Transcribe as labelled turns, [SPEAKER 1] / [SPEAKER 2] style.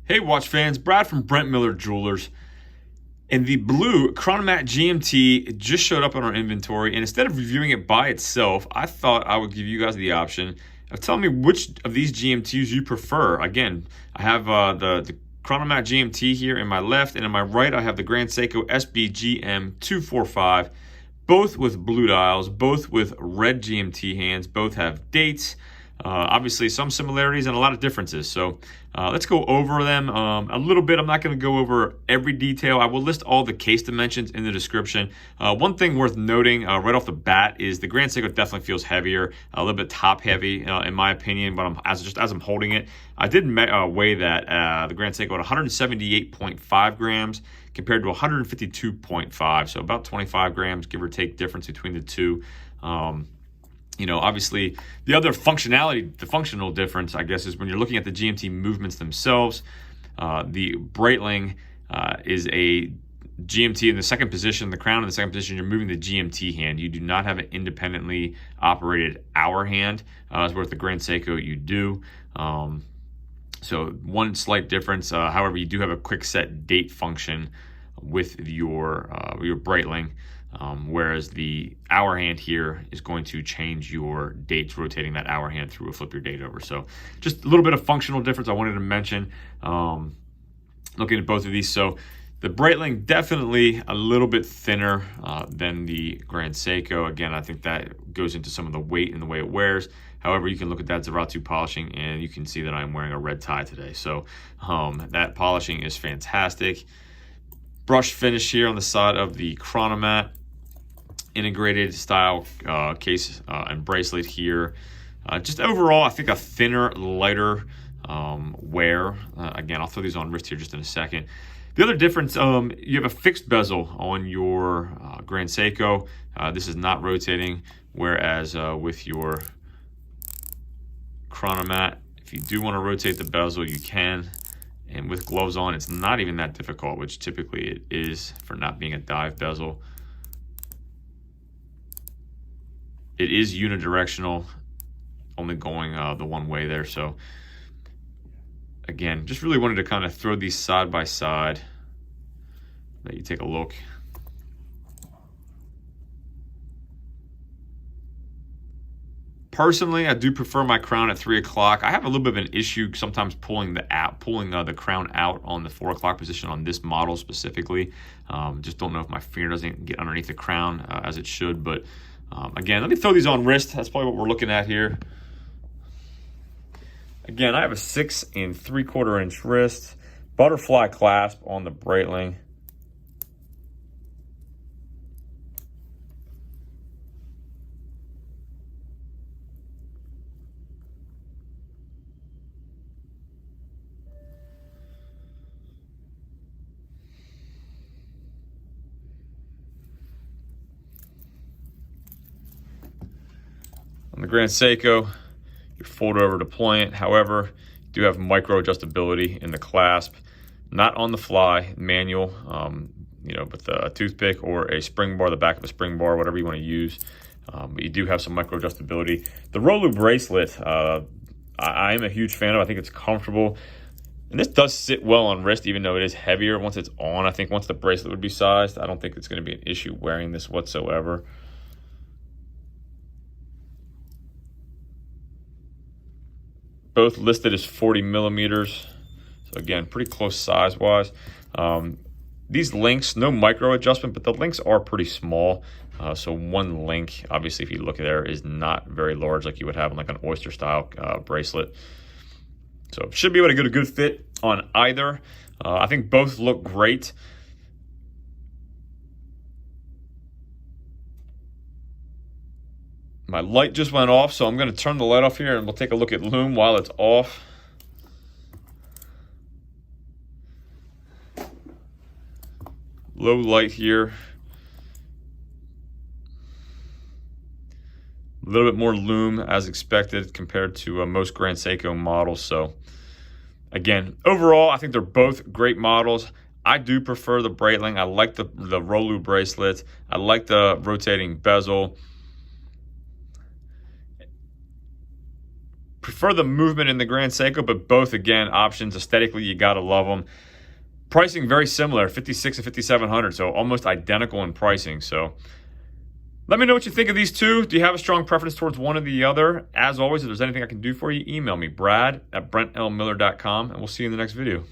[SPEAKER 1] Hey watch fans, Brad from Brent Miller Jewelers. And the blue Chronomat GMT just showed up on our inventory, and instead of reviewing it by itself, I thought I would give you guys the option of telling me which of these GMTs you prefer. Again, I have the Chronomat GMT here in my left, and in my right I have the Seiko SBGM245, both with blue dials, both with red GMT hands, both have dates. Obviously some similarities and a lot of differences. So let's go over them a little bit. I'm not going to go over every detail. I will list all the case dimensions in the description. One thing worth noting right off the bat is the Seiko definitely feels heavier, a little bit top heavy in my opinion, but as I'm holding it, I did weigh that the Seiko at 178.5 grams compared to 152.5, so about 25 grams give or take difference between the two. You know, obviously the other functionality, the functional difference, I guess, is when you're looking at the GMT movements themselves. The Breitling is a GMT in the second position, the crown in the second position, you're moving the GMT hand. You do not have an independently operated hour hand, as with the Seiko you do. So one slight difference, however, you do have a quick set date function with your Breitling. Whereas the hour hand here is going to change your dates, rotating that hour hand through, flip your date over. So just a little bit of functional difference I wanted to mention looking at both of these. So the Breitling definitely a little bit thinner than the Seiko. Again, I think that goes into some of the weight and the way it wears. However, you can look at that Zeratu polishing and you can see that I'm wearing a red tie today. So that polishing is fantastic. Brush finish here on the side of the Chronomat. Integrated style case and bracelet here. Just overall, I think a thinner, lighter wear. Again, I'll throw these on wrist here just in a second. The other difference, you have a fixed bezel on your Seiko. This is not rotating, whereas with your Chronomat, if you do want to rotate the bezel, you can. And with gloves on, it's not even that difficult, which typically it is for not being a dive bezel. It is unidirectional, only going the one way there. So again, just really wanted to kind of throw these side by side, let you take a look. Personally, I do prefer my crown at 3 o'clock. I have a little bit of an issue sometimes pulling the crown out on the 4 o'clock position on this model specifically. Just don't know if my finger doesn't get underneath the crown as it should. But again, let me throw these on wrist. That's probably what we're looking at here. Again, I have a 6 3/4 inch wrist, butterfly clasp on the Breitling. On the Seiko, you fold it over to point. However, you do have micro adjustability in the clasp, not on the fly, manual, you know, with a toothpick or a spring bar, the back of a spring bar, whatever you want to use. But you do have some micro adjustability. The Rolu bracelet, I am a huge fan of. I think it's comfortable. And this does sit well on wrist, even though it is heavier once it's on. I think once the bracelet would be sized, I don't think it's going to be an issue wearing this whatsoever. Both listed as 40 millimeters. So again, pretty close size-wise. These links, no micro adjustment, but the links are pretty small. So one link, obviously, if you look there, is not very large like you would have on like an oyster-style bracelet. So should be able to get a good fit on either. I think both look great. My light just went off, so I'm going to turn the light off here and we'll take a look at lume while it's off. Low light here. A little bit more lume as expected compared to most Seiko models. So again, overall, I think they're both great models. I do prefer the Breitling. I like the Rolu bracelet. I like the rotating bezel. prefer the movement in the Grand Seiko, but both, again, options. Aesthetically, you got to love them. Pricing very similar, 56 and 5700, so almost identical in pricing. So let me know what you think of these two. Do you have a strong preference towards one or the other? As always, if there's anything I can do for you, email me, brad@brentlmiller.com, and we'll see you in the next video.